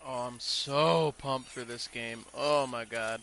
Oh, I'm so pumped for this game. Oh my god.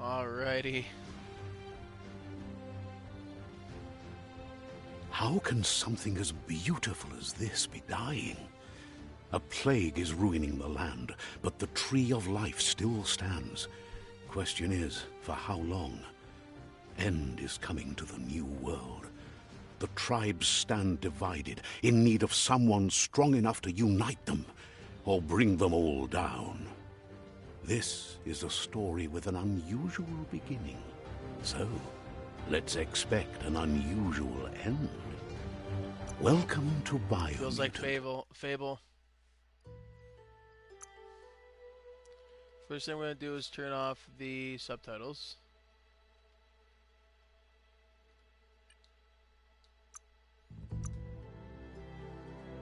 Alrighty. How can something as beautiful as this be dying? A plague is ruining the land, but the tree of life still stands. Question is, for how long? End is coming to the new world. The tribes stand divided, in need of someone strong enough to unite them, or bring them all down. This is a story with an unusual beginning. So, let's expect an unusual end. Welcome to Biomutant. Feels like Fable. First thing we're gonna do is turn off the subtitles.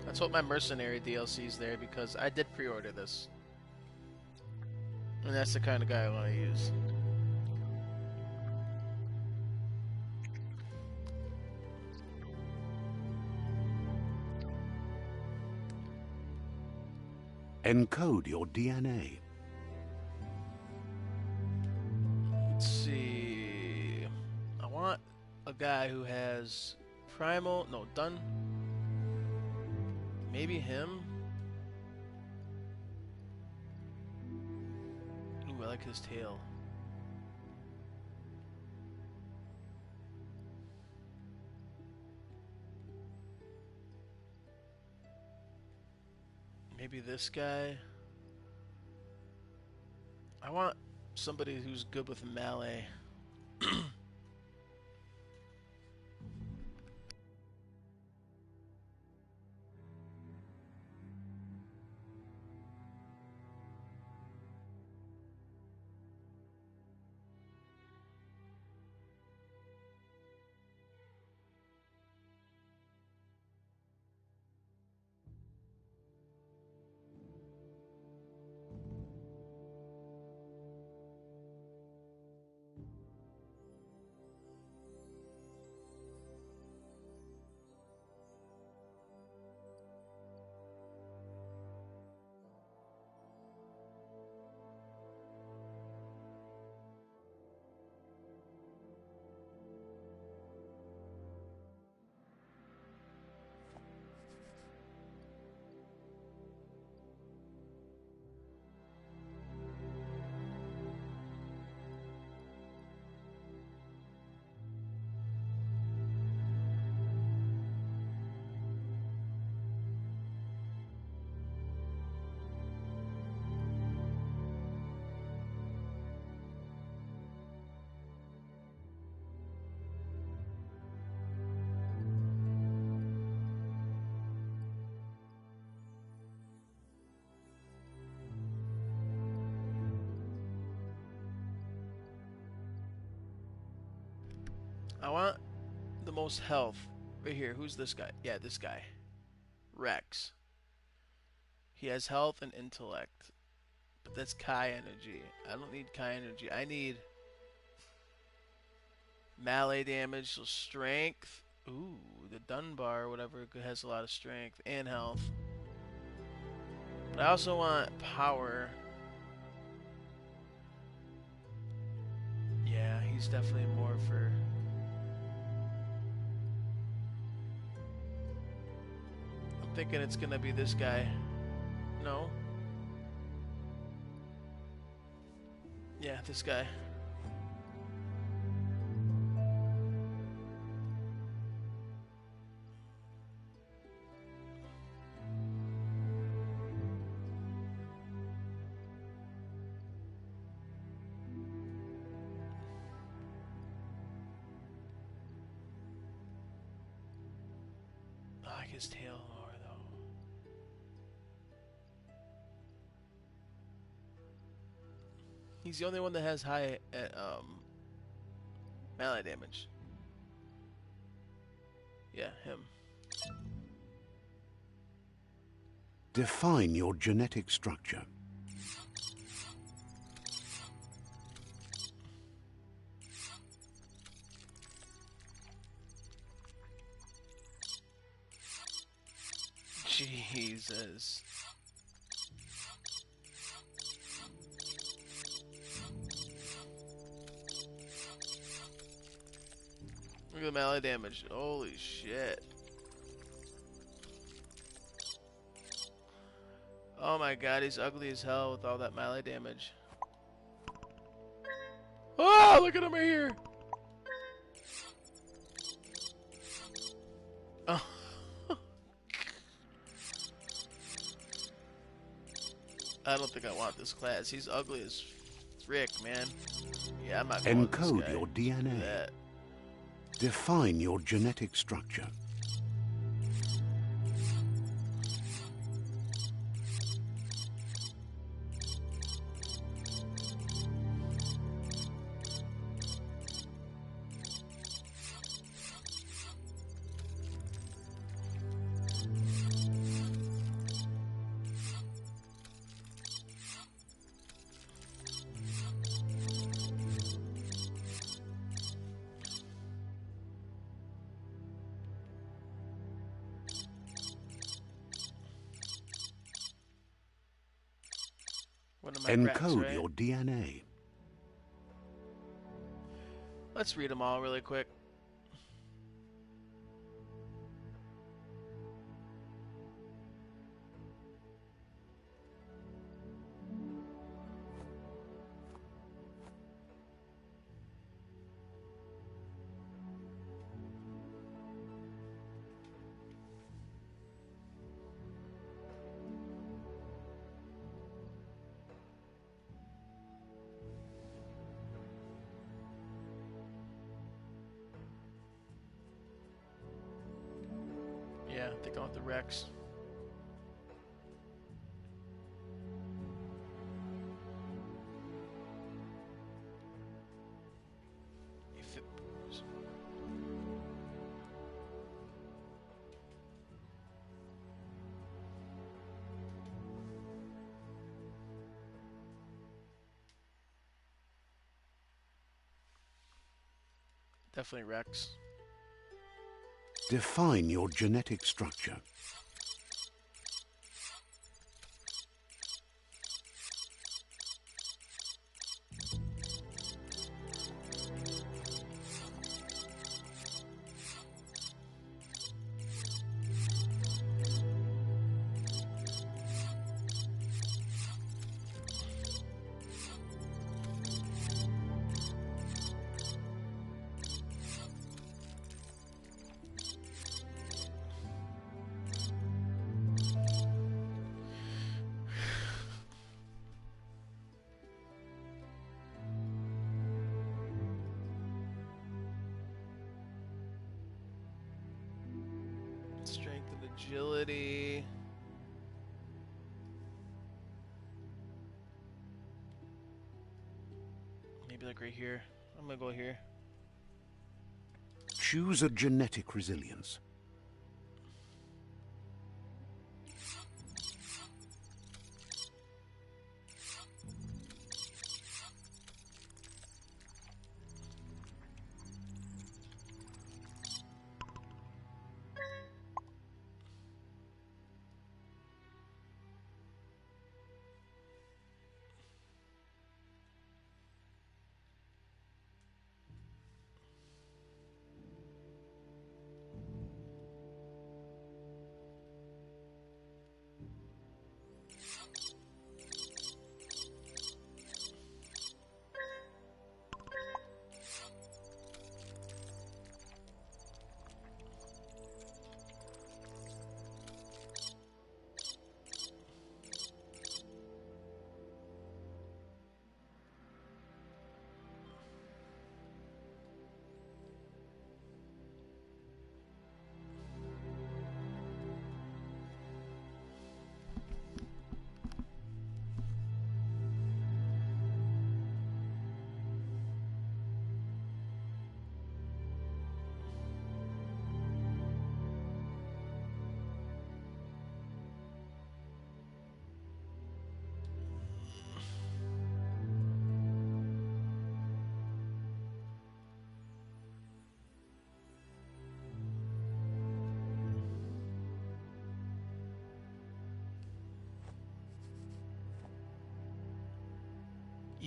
Let's hope my mercenary DLC is there because I did pre-order this. And that's the kind of guy I want to use. Encode your DNA. Let's see. I want a guy who has primal. No, done. Maybe him. Ooh, I like his tail. Maybe this guy. I want somebody who's good with melee. I want the most health. Right here. Who's this guy? Yeah, this guy. Rex. He has health and intellect. But that's Kai energy. I don't need Kai energy. I need melee damage, so strength Ooh, the Dunbar, whatever, has a lot of strength and health. But I also want power. Yeah, he's definitely more for... I'm thinking it's gonna be this guy. No? Yeah, this guy. I like his tail more, though. He's the only one that has high melee damage. Yeah, him. Define your genetic structure. Jesus. Look at the melee damage. Holy shit. Oh my god, he's ugly as hell with all that melee damage. Oh, look at him right here. Oh. I don't think I want this class. He's ugly as frick, man. Yeah, I'm not going with this Encode guy. your DNA. That. Define your genetic structure. One of my Rex, Encode right? your DNA. Let's read them all really quick. Yeah, I think I want the Rex. If it... Definitely Rex. Define your genetic structure. Strength and agility. Maybe like right here. I'm gonna go here. Choose a genetic resilience.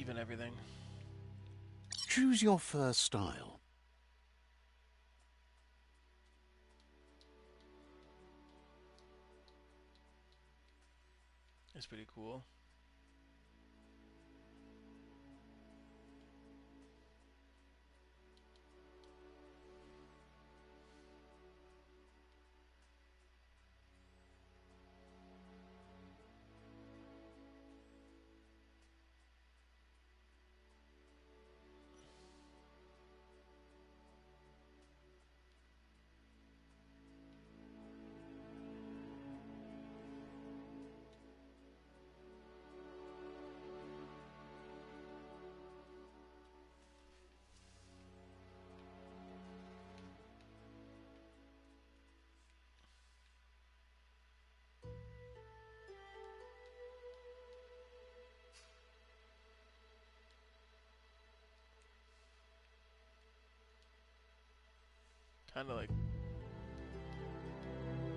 even everything. Choose your fur style. That's pretty cool. Kind of like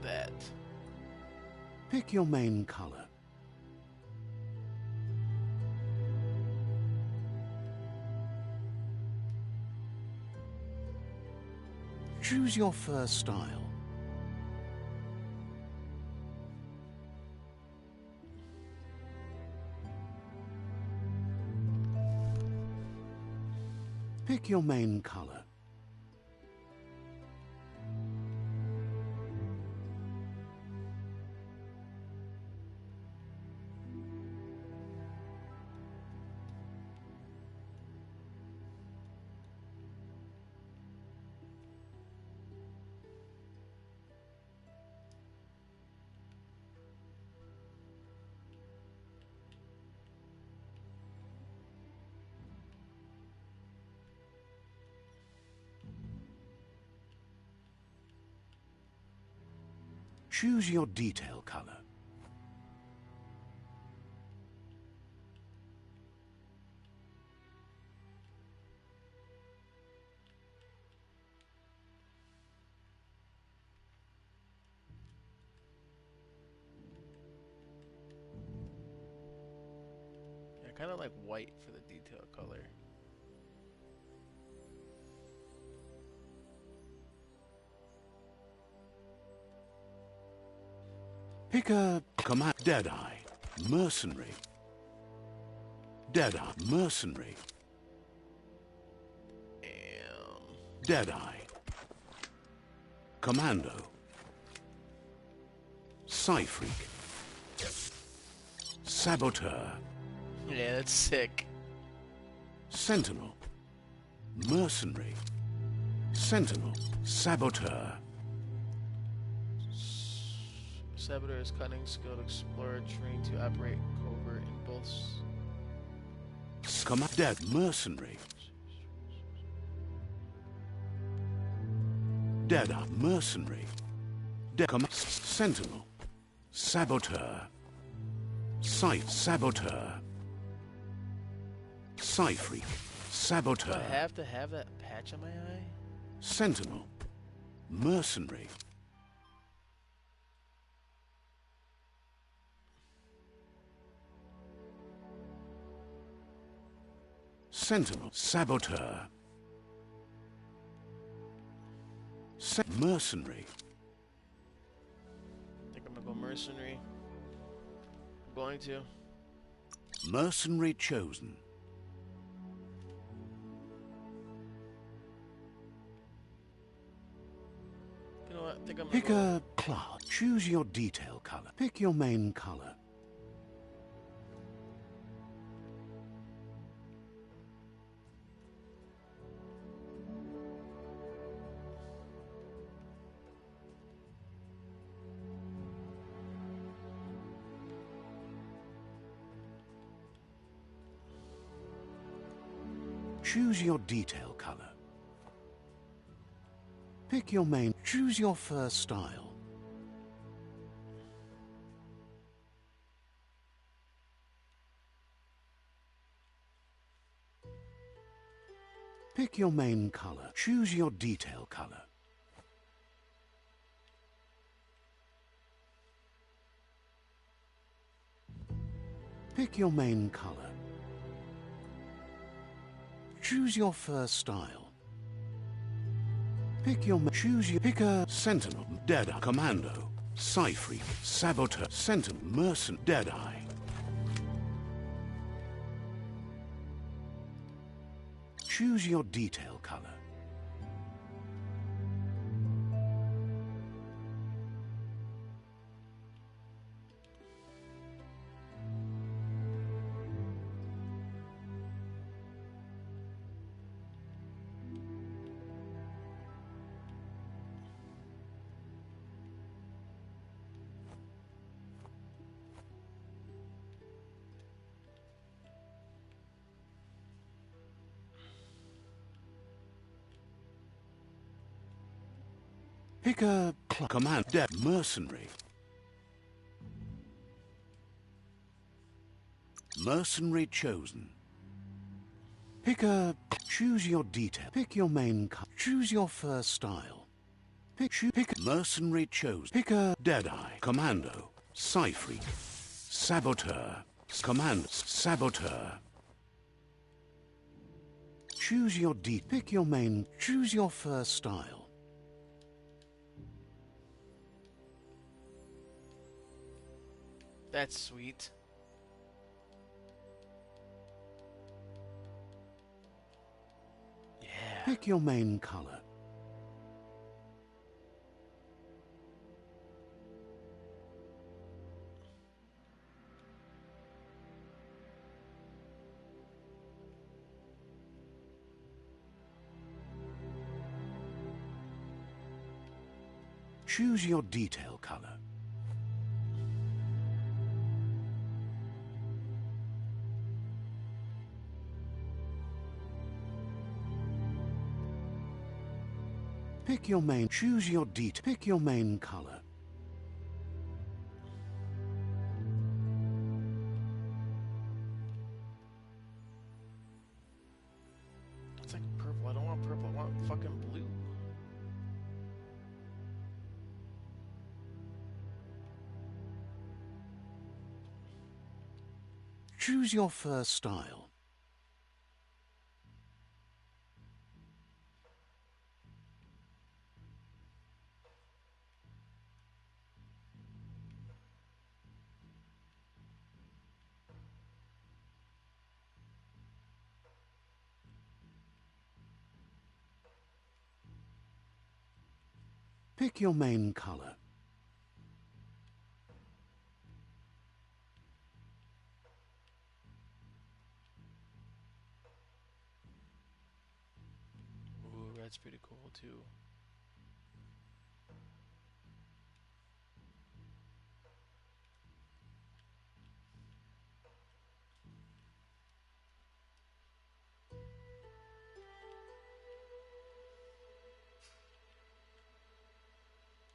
that. Pick your main color. Choose your fur style. Pick your main color. Choose your detail color. Yeah, kind of like white for the detail color. Pick a command. Deadeye, mercenary. Deadeye, mercenary. Deadeye. Commando. Psyfreak. Saboteur. Yeah, that's sick. Sentinel. Mercenary. Sentinel. Saboteur. Saboteur is cunning, skilled explorer, trained to operate covert in both. Dead. Mercenary. Deadeye. Mercenary. Sentinel. Saboteur. Sight. Saboteur. Psyfreak. Do Saboteur. I have to have that patch on my eye? Sentinel. Mercenary. Sentinel. Saboteur. Mercenary. I think I'm gonna go mercenary. I'm going to. Mercenary chosen. You know what? I think I'm gonna Pick go. a class. Choose your detail color. Pick your main color. Choose your detail color. Pick your main. Choose your fur style. Pick your main color. Choose your detail color. Pick your main color. Choose your first style. Pick a Sentinel, Deadeye, Commando, Psyfreak, Saboteur, Sentinel, Mercenary, Deadeye. Choose your detail color. Pick a Command Mercenary. Mercenary chosen. Choose your detail. Pick your main color. Choose your first style. Pick Mercenary chosen. Pick a Deadeye, Commando, Psyfreak, Saboteur, Saboteur. Choose your Pick your main. Choose your first style. That's sweet. Yeah. Pick your main color. Choose your detail color. Pick your main. Choose your detail. Pick your main color. It's like purple. I don't want purple. I want fucking blue. Choose your first style. Pick your main color. Ooh, red's pretty cool too.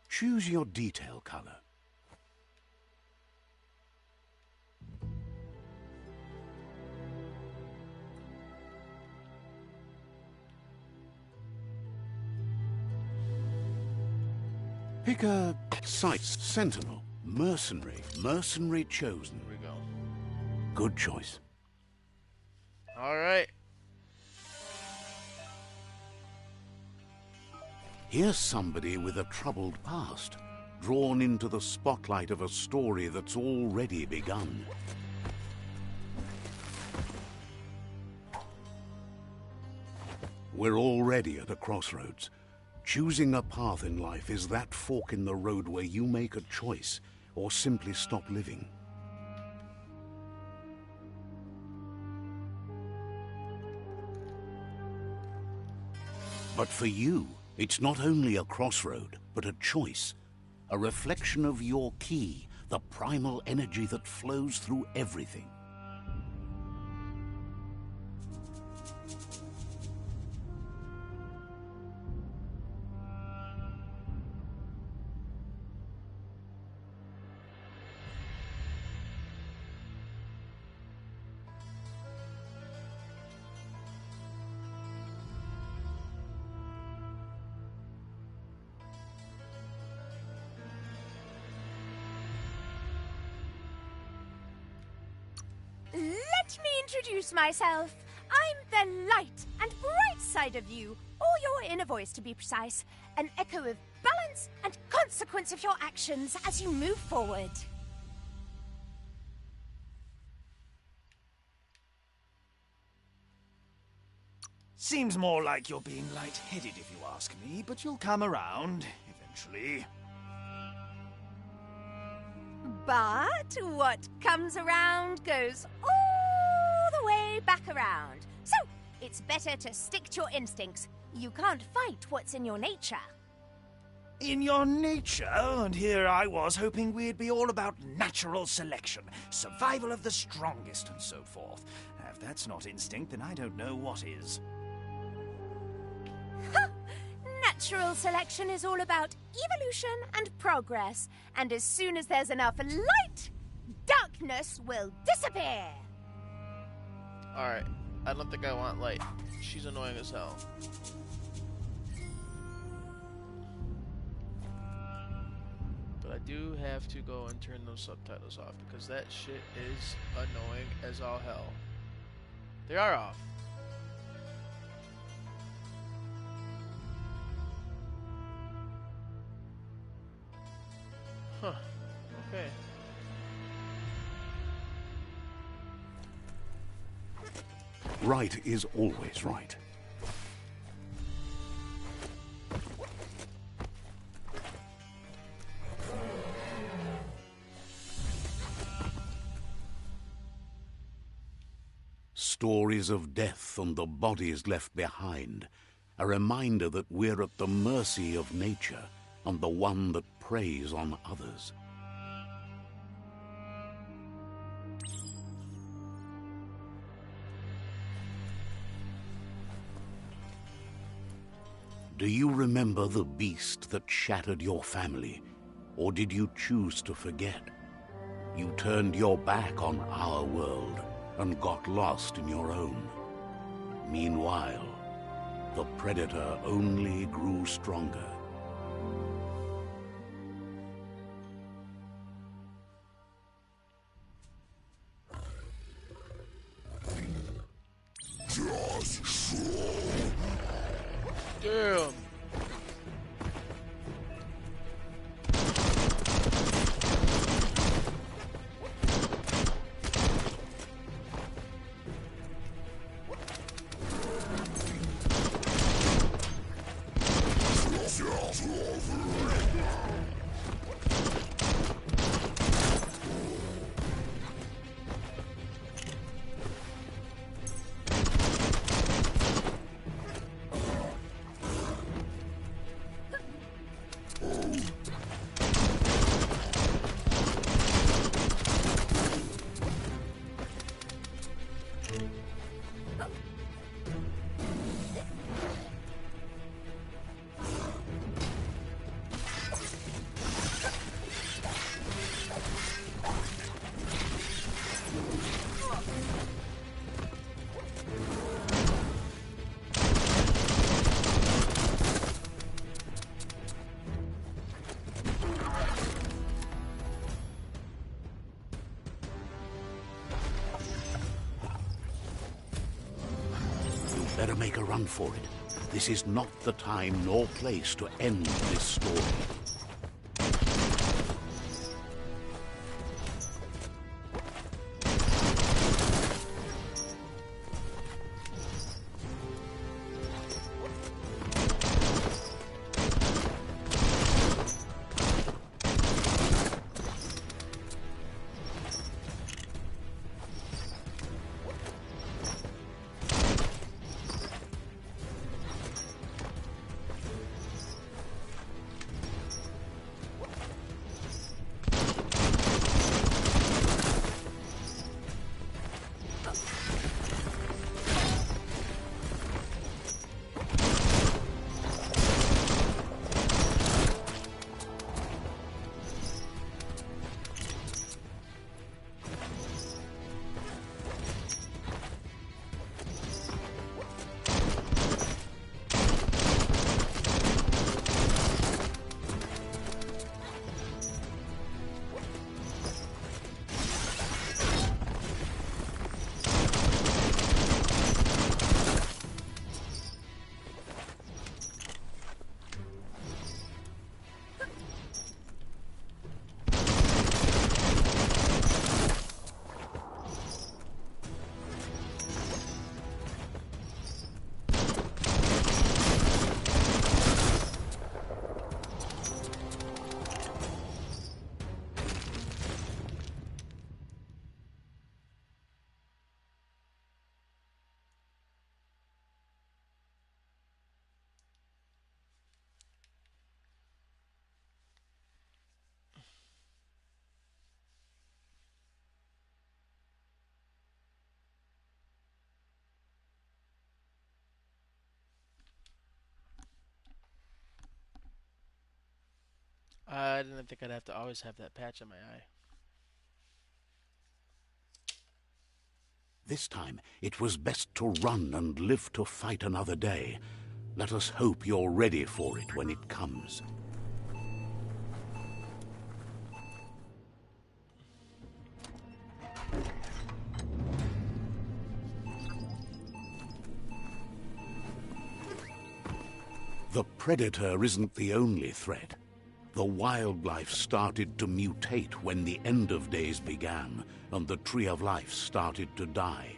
Choose your detail color. Pick a Sentinel, Mercenary chosen. Here we go. Good choice. All right. Here's somebody with a troubled past, drawn into the spotlight of a story that's already begun. We're already at a crossroads. Choosing a path in life is that fork in the road where you make a choice or simply stop living. But for you, it's not only a crossroad, but a choice. A reflection of your key, the primal energy that flows through everything. Let me introduce myself. I'm the light, and inside of you, or your inner voice to be precise, an echo of balance and consequence of your actions as you move forward. Seems more like you're being lightheaded if you ask me, but you'll come around, eventually. But what comes around goes all the way back around. So, it's better to stick to your instincts. You can't fight what's in your nature. In your nature, and here I was hoping we'd be all about natural selection, survival of the strongest, and so forth. If that's not instinct, then I don't know what is. Natural selection is all about evolution and progress, and as soon as there's enough light, darkness will disappear. Alright, I don't think I want light. She's annoying as hell. But I do have to go and turn those subtitles off, because that shit is annoying as all hell. They are off. Huh. Okay. Right is always right. Stories of death and the bodies left behind. A reminder that we're at the mercy of nature and the one that preys on others. Do you remember the beast that shattered your family, or did you choose to forget? You turned your back on our world and got lost in your own. Meanwhile, the predator only grew stronger. Damn. Better make a run for it. This is not the time nor place to end this story. I didn't think I'd have to always have that patch on my eye. This time, it was best to run and live to fight another day. Let us hope you're ready for it when it comes. The Predator isn't the only threat. The wildlife started to mutate when the end of days began, and the Tree of Life started to die.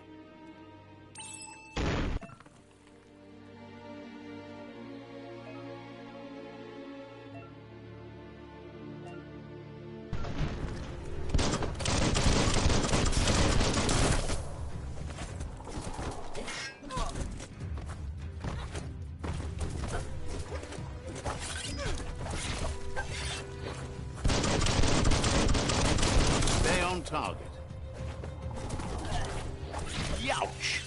Target. Youch!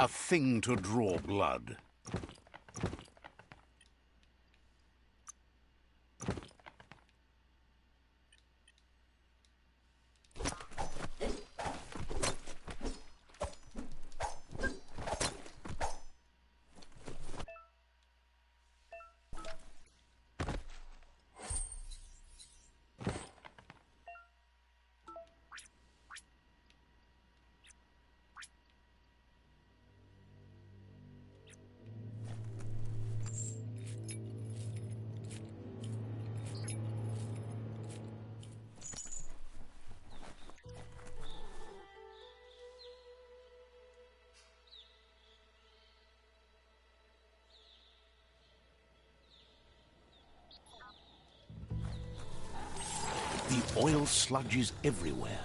A thing to draw blood. The oil sludges everywhere.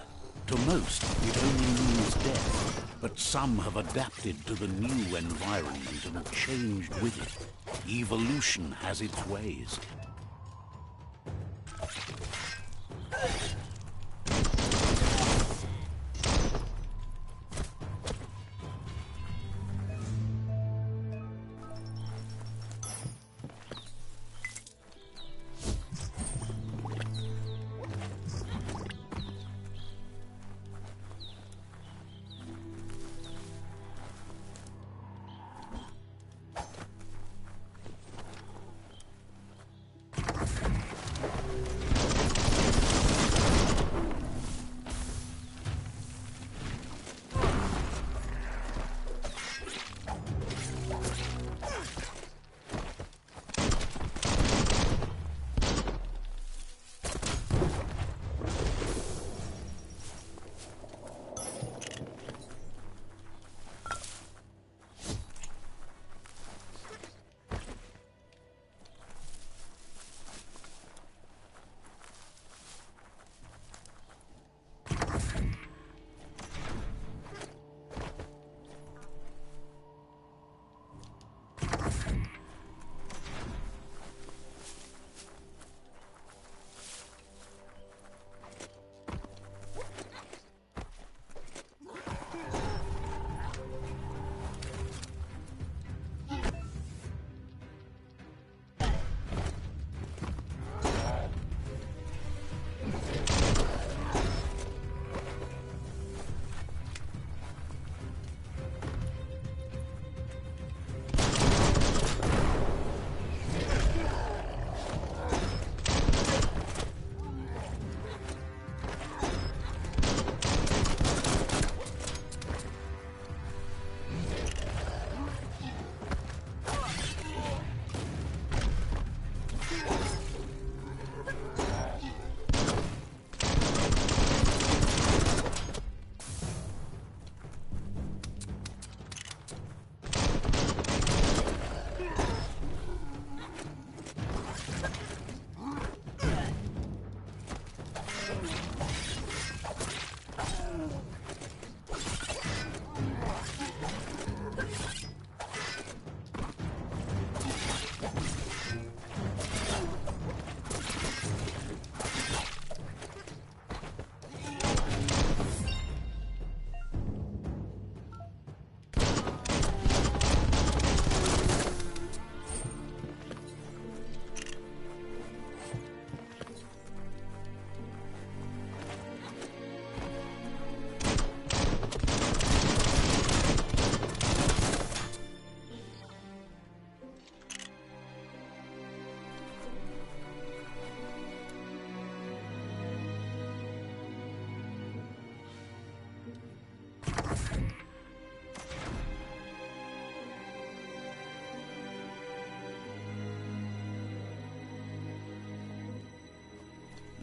To most, it only means death, but some have adapted to the new environment and changed with it. Evolution has its ways.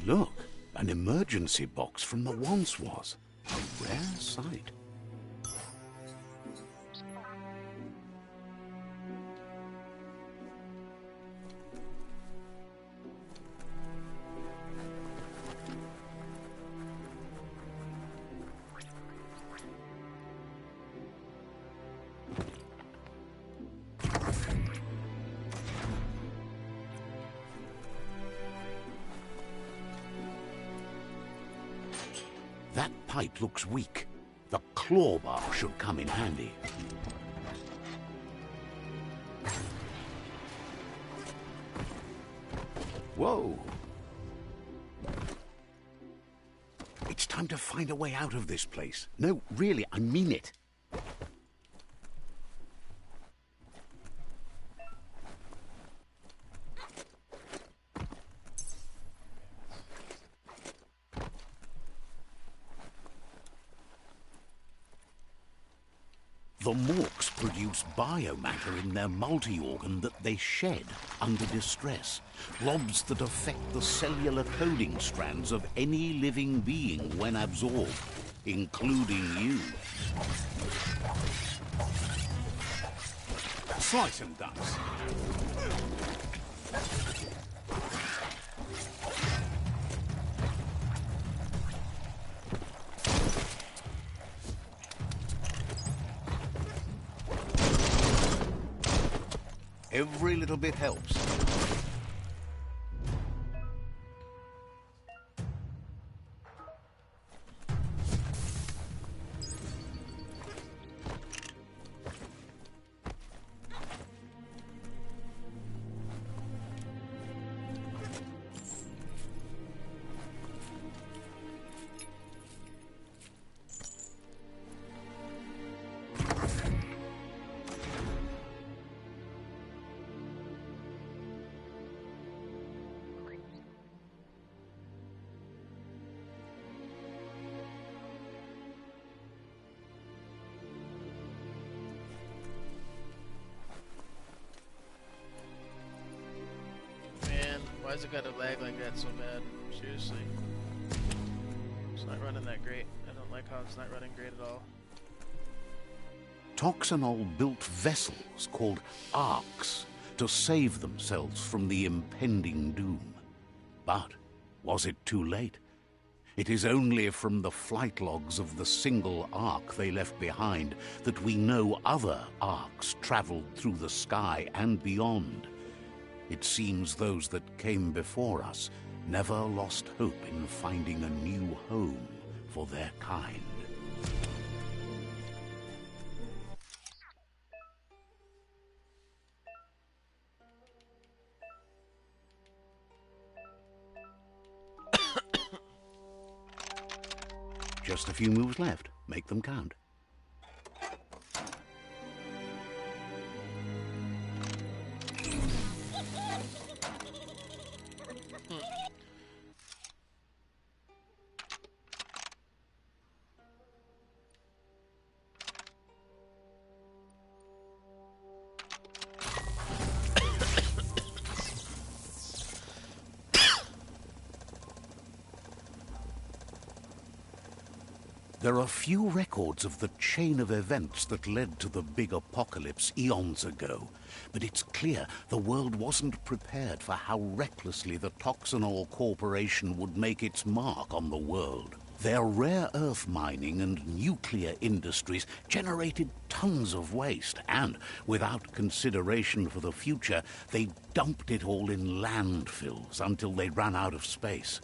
Look, an emergency box from the once was. A rare sight. That pipe looks weak. The claw bar should come in handy. Whoa! It's time to find a way out of this place. No, really, I mean it. The Morks produce biomatter in their multi-organ that they shed under distress. Blobs that affect the cellular coding strands of any living being when absorbed, including you. Slice and dice. Every little bit helps. Why has it got to lag like that so bad? Seriously. It's not running that great. I don't like how it's not running great at all. Toxanol built vessels called arks to save themselves from the impending doom. But was it too late? It is only from the flight logs of the single ark they left behind that we know other arks traveled through the sky and beyond. It seems those that came before us never lost hope in finding a new home for their kind. Just a few moves left. Make them count. There are few records of the chain of events that led to the big apocalypse eons ago, but it's clear the world wasn't prepared for how recklessly the Toxanol Corporation would make its mark on the world. Their rare earth mining and nuclear industries generated tons of waste, and, without consideration for the future, they dumped it all in landfills until they ran out of space.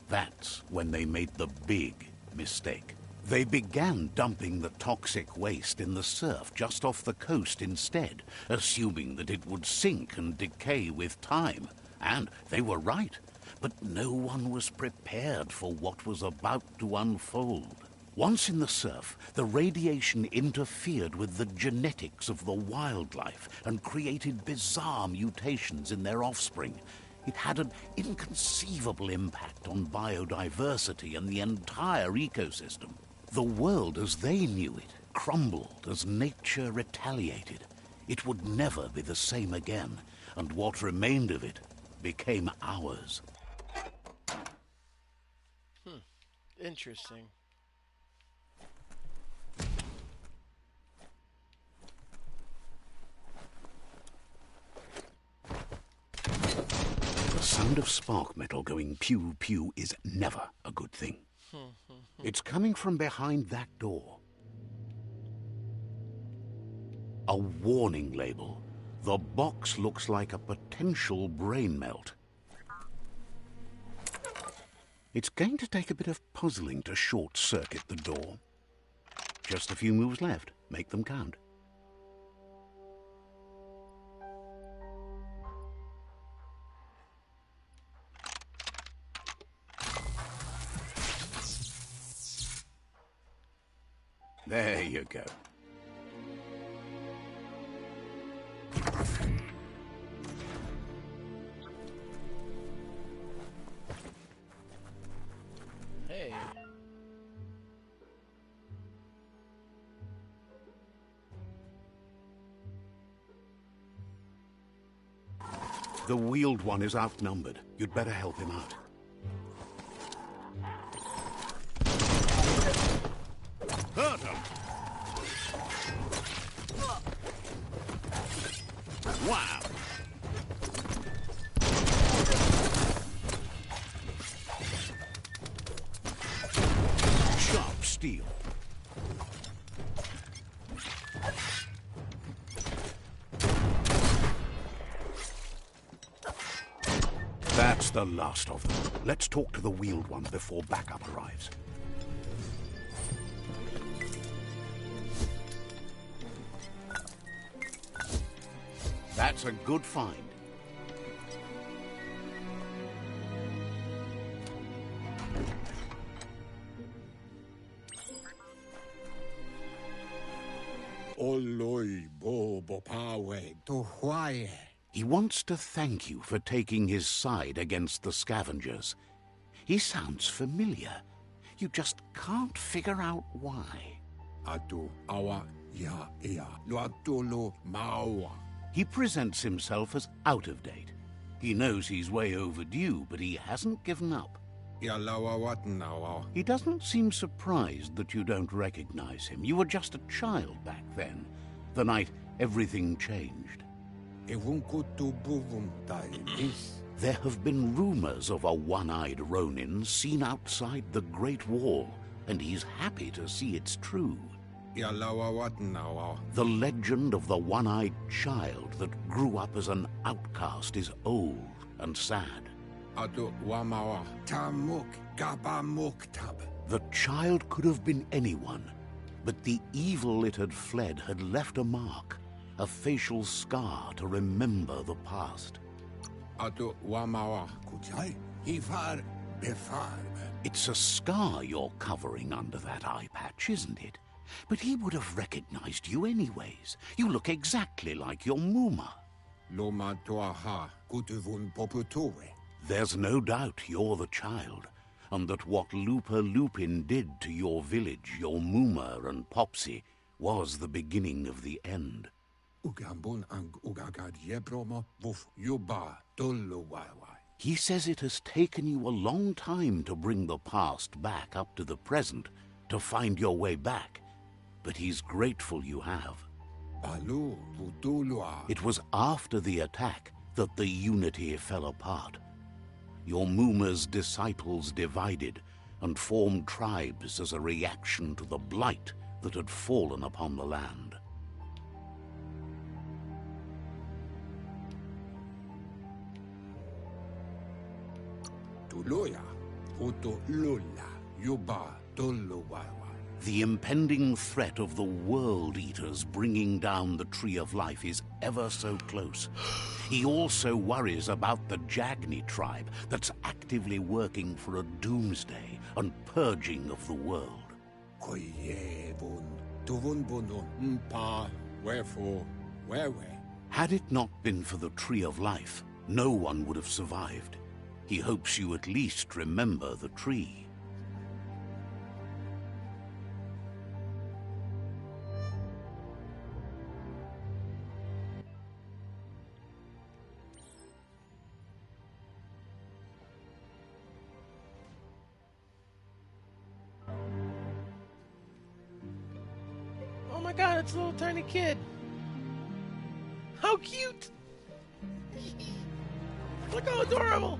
That's when they made the big mistake. They began dumping the toxic waste in the surf just off the coast instead, assuming that it would sink and decay with time. And they were right. But no one was prepared for what was about to unfold. Once in the surf, the radiation interfered with the genetics of the wildlife and created bizarre mutations in their offspring. It had an inconceivable impact on biodiversity and the entire ecosystem. The world as they knew it crumbled as nature retaliated. It would never be the same again, and what remained of it became ours. Interesting. The sound of spark metal going pew pew is never a good thing. It's coming from behind that door. A warning label. The box looks like a potential brain melt. It's going to take a bit of puzzling to short-circuit the door. Just a few moves left. Make them count. There you go. Hey. The wheeled one is outnumbered. You'd better help him out. Hurt him! Wow! Sharp steel. That's the last of them. Let's talk to the wheeled one before backup arrives. That's a good find. He wants to thank you for taking his side against the scavengers. He sounds familiar. You just can't figure out why. He presents himself as out of date. He knows he's way overdue, but he hasn't given up. He doesn't seem surprised that you don't recognize him. You were just a child back then, the night everything changed. There have been rumors of a one-eyed Ronin seen outside the Great Wall, and he's happy to see it's true. The legend of the one-eyed child that grew up as an outcast is old and sad. The child could have been anyone, but the evil it had fled had left a mark, a facial scar to remember the past. It's a scar you're covering under that eye patch, isn't it? But he would have recognized you anyways. You look exactly like your Muma. There's no doubt you're the child, and that what LUPA-LUPIN did to your village, your Muma and Popsy, was the beginning of the end. He says it has taken you a long time to bring the past back up to the present, to find your way back, but he's grateful you have. It was after the attack that the unity fell apart. Your Muma's disciples divided and formed tribes as a reaction to the blight that had fallen upon the land. The impending threat of the World Eaters bringing down the Tree of Life is ever so close. He also worries about the Jagni tribe that's actively working for a doomsday and purging of the world. Had it not been for the Tree of Life, no one would have survived. He hopes you at least remember the tree. god, it's a little tiny kid. How cute! Look how adorable!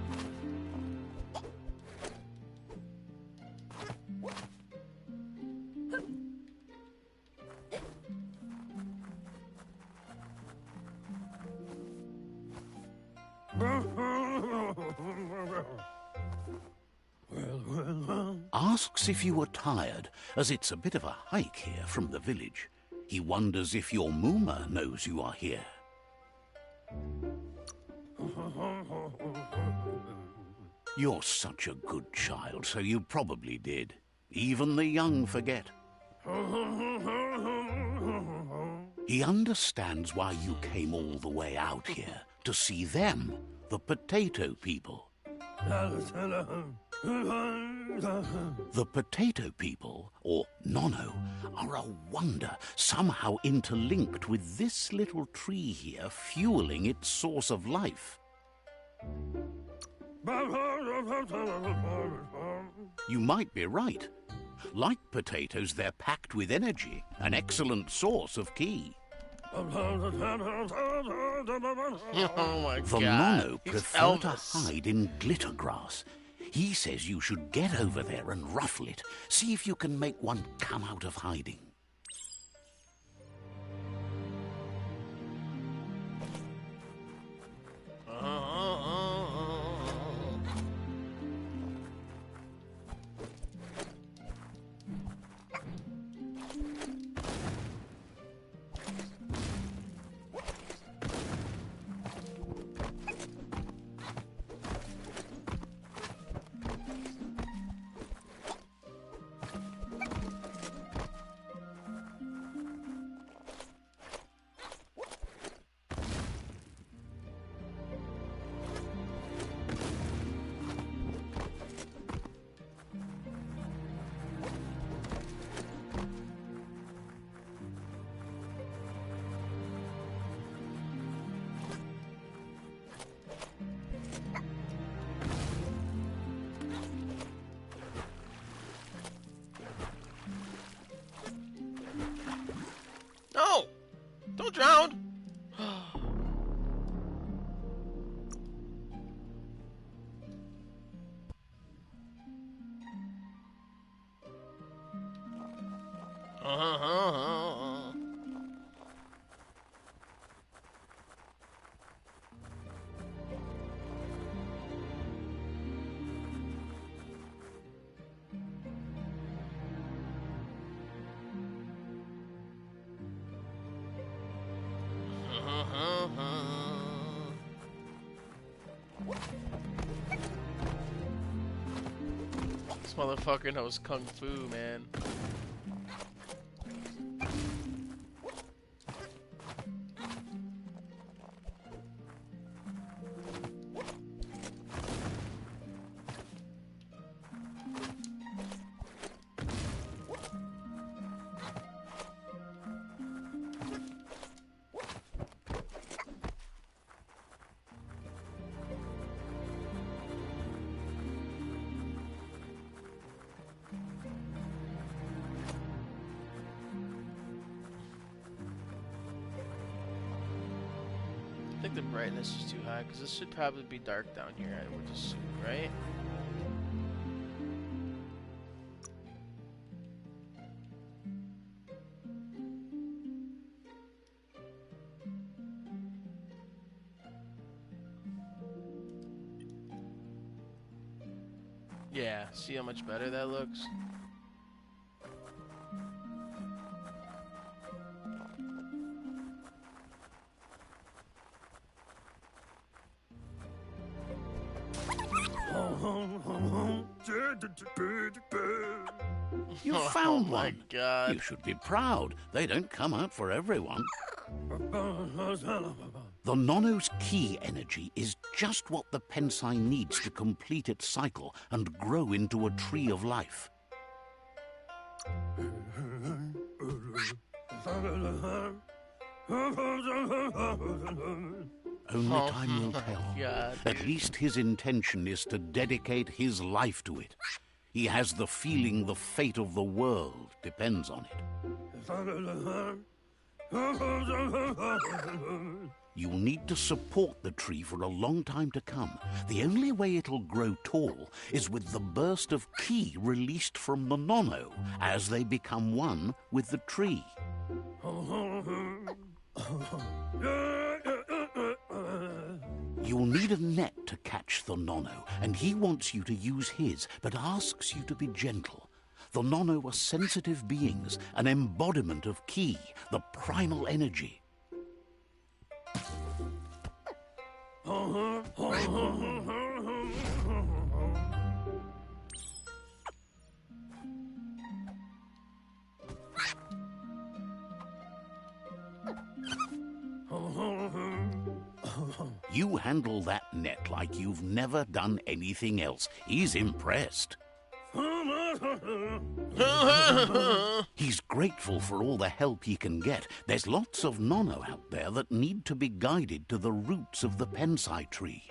Asks if you are tired, as it's a bit of a hike here from the village. He wonders if your Mooma knows you are here. You're such a good child, so you probably did. Even the young forget. He understands why you came all the way out here, to see them, the potato people. The potato people, or Nono, are a wonder, somehow interlinked with this little tree here, fueling its source of life. You might be right. Like potatoes, they're packed with energy, an excellent source of ki. Oh my The god. Nono He's prefer to Elvis. hide in glittergrass. He says you should get over there and ruffle it. See if you can make one come out of hiding. No! Don't drown! This motherfucker knows kung fu, man. I think the brightness is too high, because this should probably be dark down here, I would assume, right? Yeah, see how much better that looks? You found Oh my one. god. You should be proud. They don't come out for everyone. The Nono's ki energy is just what the Pensai needs to complete its cycle and grow into a tree of life. Only time will tell. God, At least his intention is to dedicate his life to it. He has the feeling the fate of the world depends on it. You'll need to support the tree for a long time to come. The only way it'll grow tall is with the burst of ki released from the nono as they become one with the tree. You'll need a net to catch the nono, and he wants you to use his, but asks you to be gentle. The nono are sensitive beings, an embodiment of ki, the primal energy. You handle that net like you've never done anything else. He's impressed. He's grateful for all the help he can get. There's lots of nono out there that need to be guided to the roots of the pensai tree.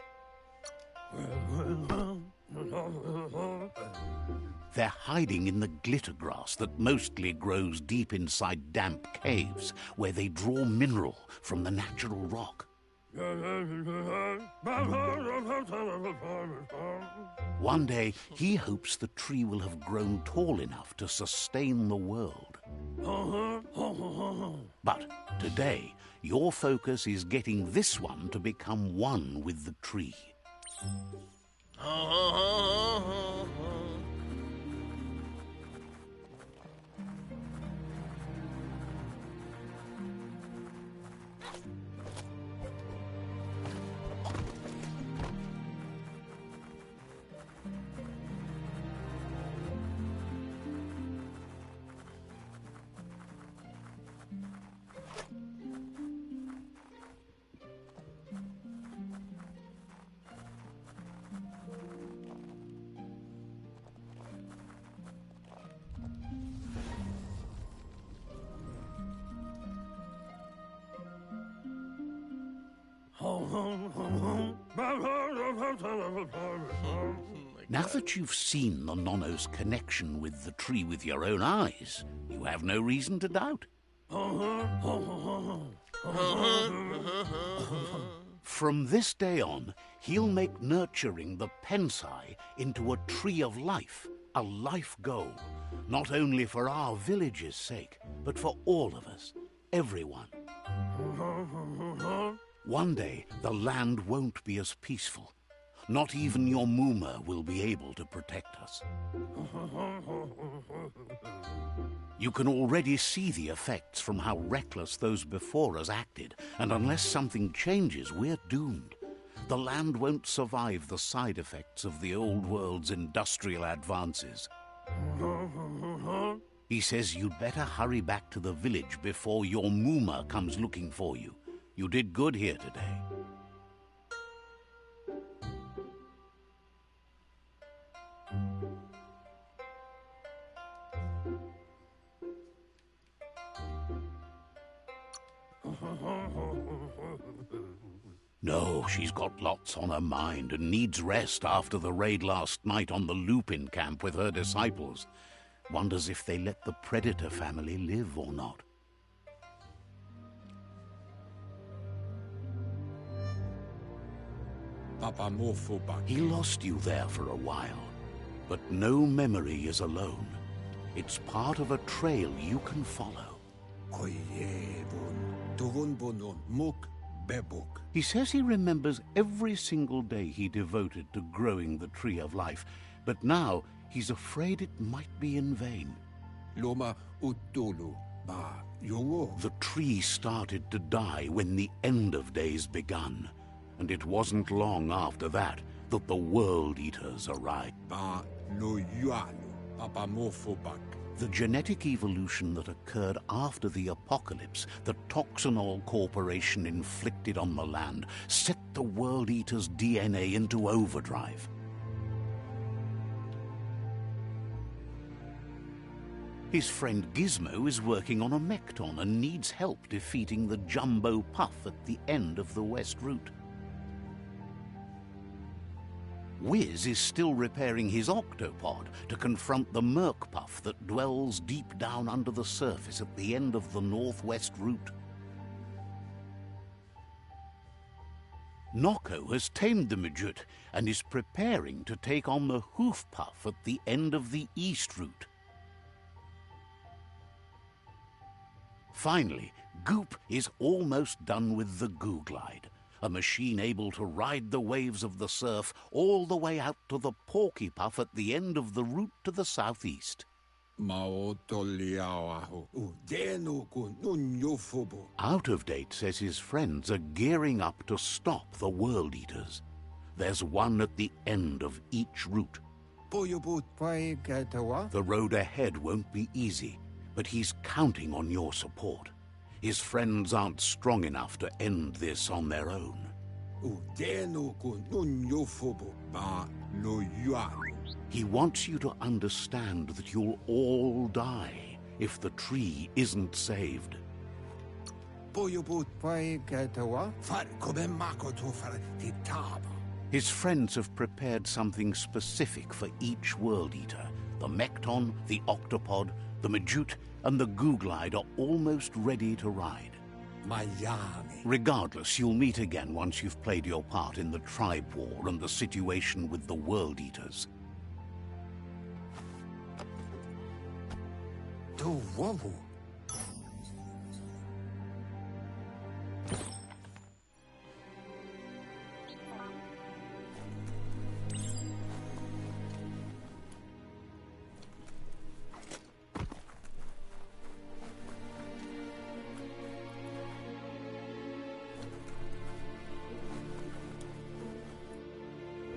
They're hiding in the glittergrass that mostly grows deep inside damp caves, where they draw mineral from the natural rock. One day, he hopes the tree will have grown tall enough to sustain the world. But today, your focus is getting this one to become one with the tree. Now that you've seen the nono's connection with the tree with your own eyes, you have no reason to doubt. From this day on, he'll make nurturing the pensai into a tree of life, a life goal, not only for our village's sake, but for all of us, everyone. One day, the land won't be as peaceful. Not even your Muma will be able to protect us. You can already see the effects from how reckless those before us acted, and unless something changes, we're doomed. The land won't survive the side effects of the old world's industrial advances. He says you'd better hurry back to the village before your Muma comes looking for you. You did good here today. No, she's got lots on her mind and needs rest after the raid last night on the Lupin camp with her disciples. Wonders if they let the Predator family live or not. He lost you there for a while, but no memory is alone. It's part of a trail you can follow. He says he remembers every single day he devoted to growing the Tree of Life, but now he's afraid it might be in vain. The tree started to die when the end of days begun, and it wasn't long after that that the World Eaters arrived. The genetic evolution that occurred after the apocalypse that Toxanol Corporation inflicted on the land set the World Eaters' DNA into overdrive. His friend Gizmo is working on a Mekton and needs help defeating the Jumbo Puff at the end of the West Route. Wiz is still repairing his octopod to confront the Murkpuff that dwells deep down under the surface at the end of the northwest route. Nocco has tamed the Midget and is preparing to take on the Hoofpuff at the end of the east route. Finally, Goop is almost done with the Googlide, a machine able to ride the waves of the surf all the way out to the Porkypuff at the end of the route to the southeast. Out of Date says his friends are gearing up to stop the World Eaters. There's one at the end of each route. The road ahead won't be easy, but he's counting on your support. His friends aren't strong enough to end this on their own. He wants you to understand that you'll all die if the tree isn't saved. His friends have prepared something specific for each World Eater. The Mekton, the Octopod, the Majute, and the Googlide are almost ready to ride. Regardless, you'll meet again once you've played your part in the tribe war and the situation with the World Eaters.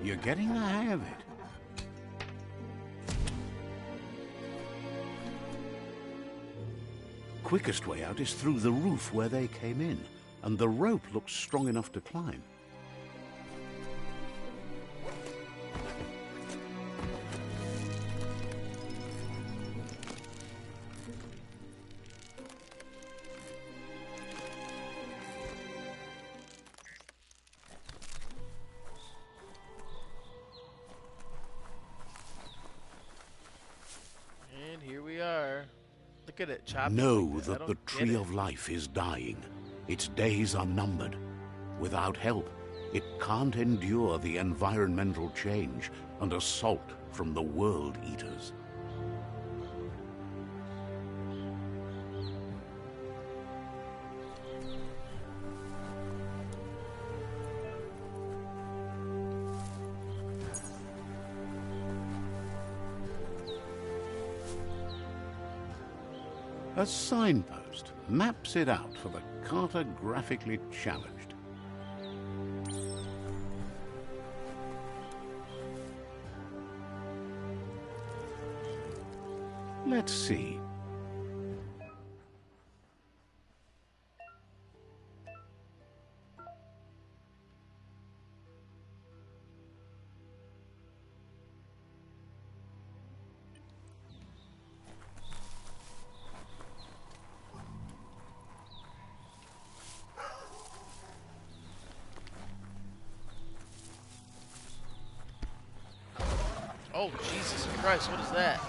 You're getting the hang of it. Quickest way out is through the roof where they came in, and the rope looks strong enough to climb. And here we are. Look at it, chopped. Know like that the Tree of Life is dying. Its days are numbered. Without help, it can't endure the environmental change and assault from the World Eaters. A signpost maps it out for the cartographically challenged. Let's see. Oh, Jesus Christ, what is that?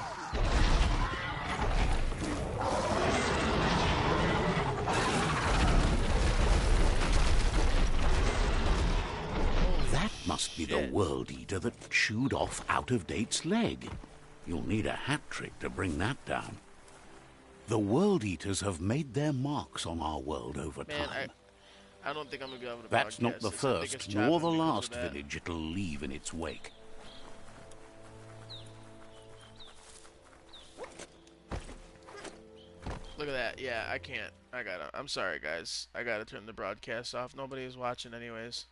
That must be the World Eater that chewed off Out of Date's leg. You'll need a hat trick to bring that down. The World Eaters have made their marks on our world over time. I don't think I'm gonna be able to. That's not the first nor the last village village it'll leave in its wake. Look at that. Yeah, I can't. I'm sorry, guys. I gotta turn the broadcast off. Nobody is watching anyways.